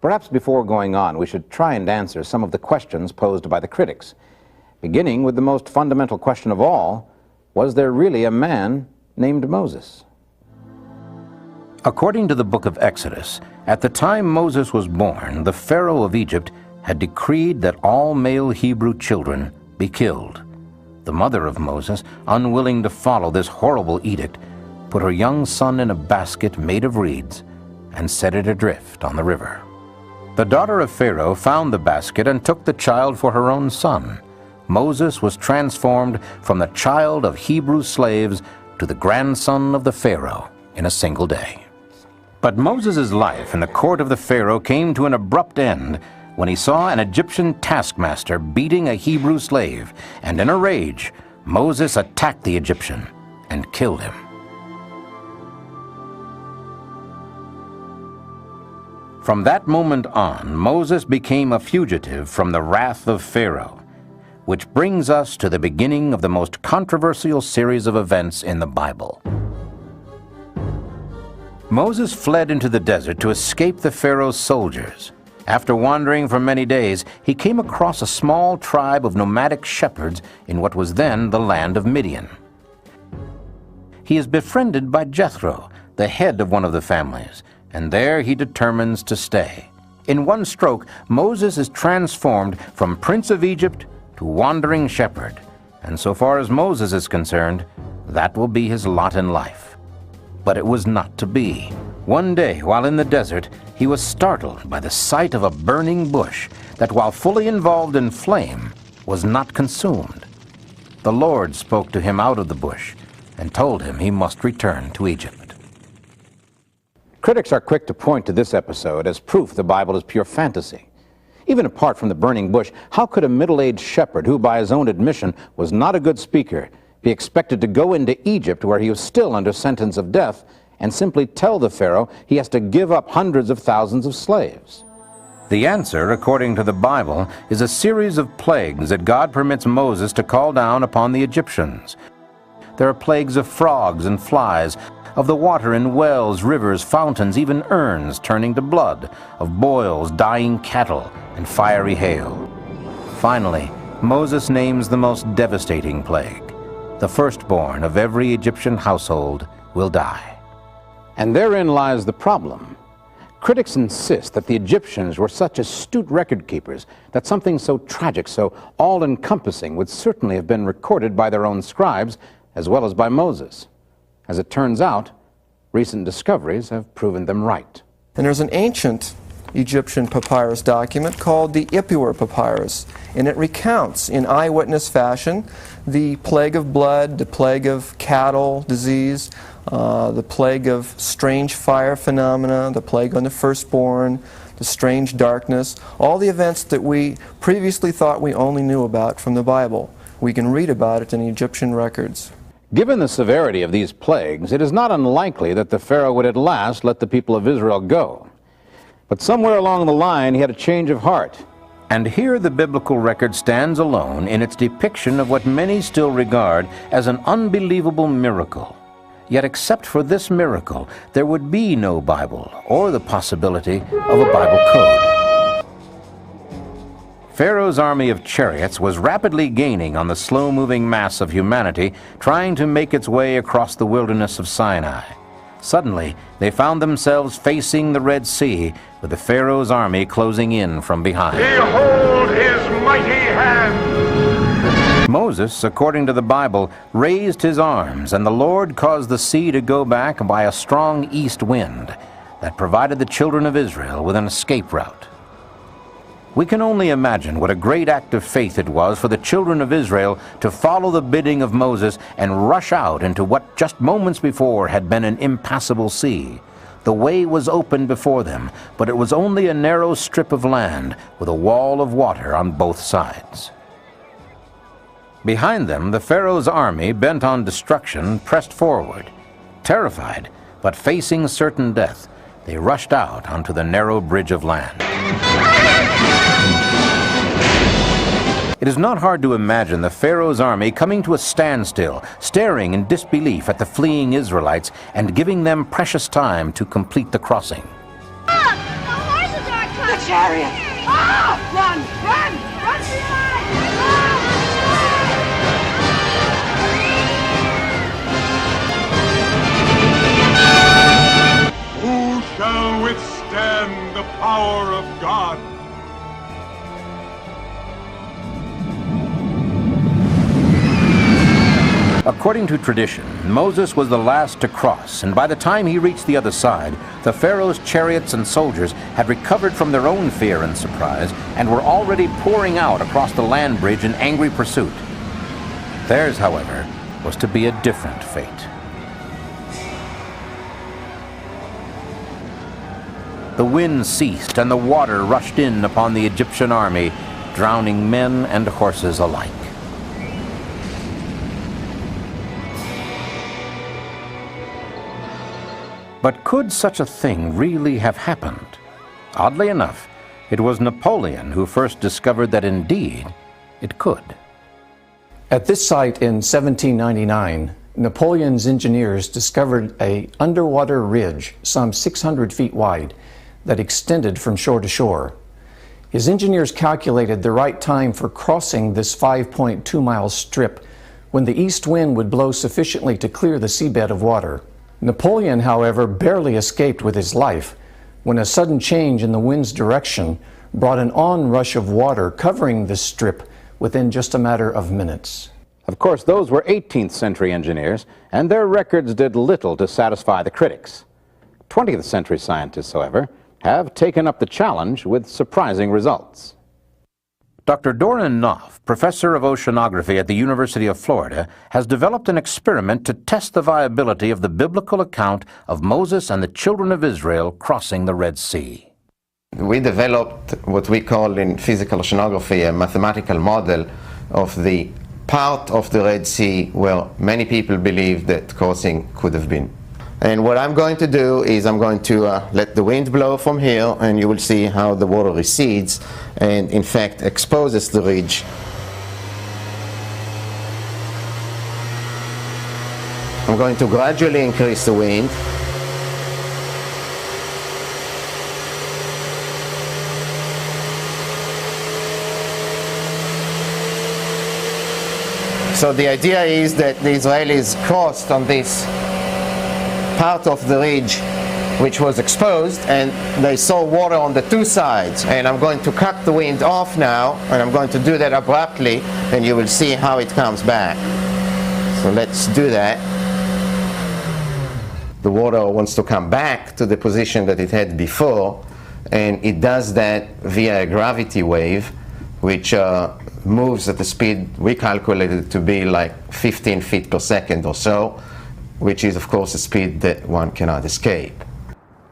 Perhaps before going on, we should try and answer some of the questions posed by the critics, beginning with the most fundamental question of all: was there really a man named Moses? According to the book of Exodus, at the time Moses was born, the Pharaoh of Egypt had decreed that all male Hebrew children be killed. The mother of Moses, unwilling to follow this horrible edict, put her young son in a basket made of reeds and set it adrift on the river. The daughter of Pharaoh found the basket and took the child for her own son. Moses was transformed from the child of Hebrew slaves to the grandson of the Pharaoh in a single day. But Moses' life in the court of the Pharaoh came to an abrupt end when he saw an Egyptian taskmaster beating a Hebrew slave, and in a rage, Moses attacked the Egyptian and killed him. From that moment on, Moses became a fugitive from the wrath of Pharaoh, which brings us to the beginning of the most controversial series of events in the Bible. Moses fled into the desert to escape the Pharaoh's soldiers. After wandering for many days, he came across a small tribe of nomadic shepherds in what was then the land of Midian. He is befriended by Jethro, the head of one of the families, and there he determines to stay. In one stroke, Moses is transformed from prince of Egypt to wandering shepherd, and so far as Moses is concerned, that will be his lot in life. But it was not to be. One day, while in the desert, he was startled by the sight of a burning bush that, while fully involved in flame, was not consumed. The Lord spoke to him out of the bush and told him he must return to Egypt. Critics are quick to point to this episode as proof the Bible is pure fantasy. Even apart from the burning bush, how could a middle-aged shepherd who, by his own admission, was not a good speaker, be expected to go into Egypt, where he was still under sentence of death, and simply tell the Pharaoh he has to give up hundreds of thousands of slaves? The answer, according to the Bible, is a series of plagues that God permits Moses to call down upon the Egyptians. There are plagues of frogs and flies, of the water in wells, rivers, fountains, even urns turning to blood, of boils, dying cattle, and fiery hail. Finally, Moses names the most devastating plague. The firstborn of every Egyptian household will die. And therein lies the problem. Critics insist that the Egyptians were such astute record keepers that something so tragic, so all-encompassing, would certainly have been recorded by their own scribes as well as by Moses. As it turns out, recent discoveries have proven them right. And there's an ancient Egyptian papyrus document called the Ipuwer Papyrus, and it recounts in eyewitness fashion the plague of blood, the plague of cattle disease, the plague of strange fire phenomena, the plague on the firstborn, the strange darkness, all the events that we previously thought we only knew about from the Bible. We can read about it in the Egyptian records. Given the severity of these plagues, it is not unlikely that the Pharaoh would at last let the people of Israel go. But somewhere along the line, he had a change of heart. And here the biblical record stands alone in its depiction of what many still regard as an unbelievable miracle. Yet except for this miracle, there would be no Bible or the possibility of a Bible code. Pharaoh's army of chariots was rapidly gaining on the slow-moving mass of humanity trying to make its way across the wilderness of Sinai. Suddenly, they found themselves facing the Red Sea, with the Pharaoh's army closing in from behind. Behold his mighty hand! Moses, according to the Bible, raised his arms, and the Lord caused the sea to go back by a strong east wind that provided the children of Israel with an escape route. We can only imagine what a great act of faith it was for the children of Israel to follow the bidding of Moses and rush out into what just moments before had been an impassable sea. The way was open before them, but it was only a narrow strip of land with a wall of water on both sides. Behind them, the Pharaoh's army, bent on destruction, pressed forward. Terrified, but facing certain death, they rushed out onto the narrow bridge of land. It is not hard to imagine the Pharaoh's army coming to a standstill, staring in disbelief at the fleeing Israelites and giving them precious time to complete the crossing. Look! The horses are coming! chariot! Ah! Run! Run! Run for your life! Who shall withstand the power of God? According to tradition, Moses was the last to cross, and by the time he reached the other side, the Pharaoh's chariots and soldiers had recovered from their own fear and surprise and were already pouring out across the land bridge in angry pursuit. Theirs, however, was to be a different fate. The wind ceased and the water rushed in upon the Egyptian army, drowning men and horses alike. But could such a thing really have happened? Oddly enough, it was Napoleon who first discovered that indeed it could. At this site in 1799, Napoleon's engineers discovered an underwater ridge some 600 feet wide that extended from shore to shore. His engineers calculated the right time for crossing this 5.2-mile strip when the east wind would blow sufficiently to clear the seabed of water. Napoleon, however, barely escaped with his life when a sudden change in the wind's direction brought an onrush of water covering this strip within just a matter of minutes. Of course, those were 18th century engineers, and their records did little to satisfy the critics. 20th century scientists, however, have taken up the challenge with surprising results. Dr. Doran Knopf, professor of oceanography at the University of Florida, has developed an experiment to test the viability of the biblical account of Moses and the children of Israel crossing the Red Sea. We developed what we call in physical oceanography a mathematical model of the part of the Red Sea where many people believe that crossing could have been. And what I'm going to do is I'm going to let the wind blow from here, and you will see how the water recedes and in fact exposes the ridge. I'm going to gradually increase the wind. So the idea is that the Israelis crossed on this part of the ridge which was exposed, and they saw water on the two sides. And I'm going to cut the wind off now, and I'm going to do that abruptly, and you will see how it comes back. So let's do that. The water wants to come back to the position that it had before, and it does that via a gravity wave which moves at the speed we calculated to be like 15 feet per second or so, which is of course a speed that one cannot escape.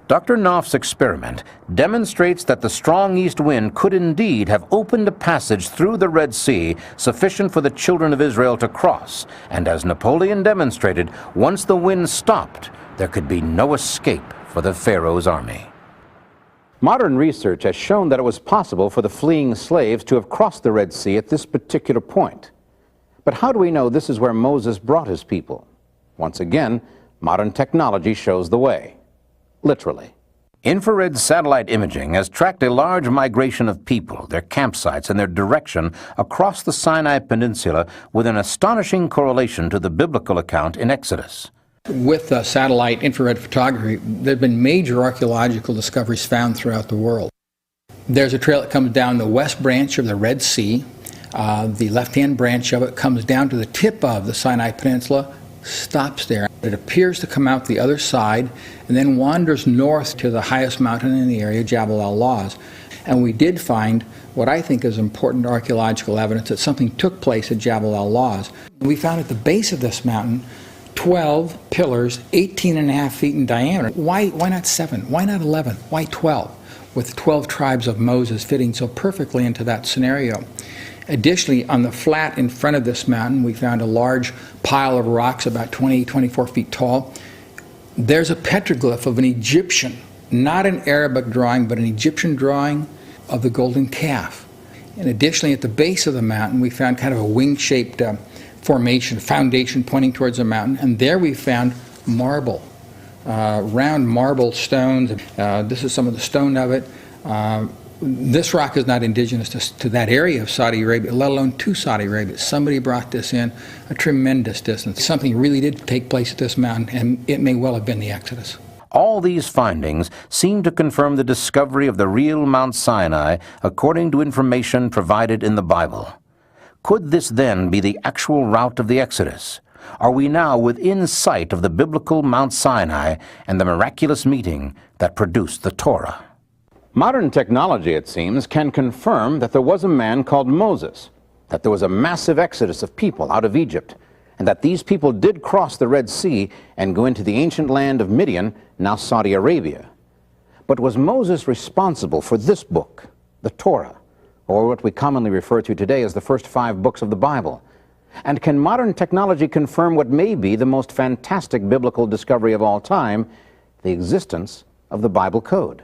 Dr. Knopf's experiment demonstrates that the strong east wind could indeed have opened a passage through the Red Sea sufficient for the children of Israel to cross, and as Napoleon demonstrated, once the wind stopped, there could be no escape for the Pharaoh's army. Modern research has shown that it was possible for the fleeing slaves to have crossed the Red Sea at this particular point. But how do we know this is where Moses brought his people? Once again, modern technology shows the way. Literally. Infrared satellite imaging has tracked a large migration of people, their campsites, and their direction across the Sinai Peninsula with an astonishing correlation to the biblical account in Exodus. With satellite infrared photography, there have been major archaeological discoveries found throughout the world. There's a trail that comes down the west branch of the Red Sea. The left-hand branch of it comes down to the tip of the Sinai Peninsula, stops there. It appears to come out the other side and then wanders north to the highest mountain in the area, Jabal al-Lawz. And we did find what I think is important archaeological evidence that something took place at Jabal al-Lawz. We found at the base of this mountain 12 pillars, 18.5 feet in diameter. Why not 7? Why not 11? Why 12? With 12 tribes of Moses fitting so perfectly into that scenario. Additionally, on the flat in front of this mountain, we found a large pile of rocks about 24 feet tall. There's a petroglyph of an Egyptian, not an Arabic drawing, but an Egyptian drawing of the golden calf. And additionally, at the base of the mountain, we found kind of a wing-shaped formation, foundation pointing towards the mountain, and there we found marble, round marble stones. This is some of the stone of it. This rock is not indigenous to that area of Saudi Arabia, let alone to Saudi Arabia. Somebody brought this in a tremendous distance. Something really did take place at this mountain, and it may well have been the Exodus. All these findings seem to confirm the discovery of the real Mount Sinai according to information provided in the Bible. Could this then be the actual route of the Exodus? Are we now within sight of the biblical Mount Sinai and the miraculous meeting that produced the Torah? Modern technology, it seems, can confirm that there was a man called Moses, that there was a massive exodus of people out of Egypt, and that these people did cross the Red Sea and go into the ancient land of Midian, now Saudi Arabia. But was Moses responsible for this book, the Torah, or what we commonly refer to today as the first 5 books of the Bible? And can modern technology confirm what may be the most fantastic biblical discovery of all time, the existence of the Bible code?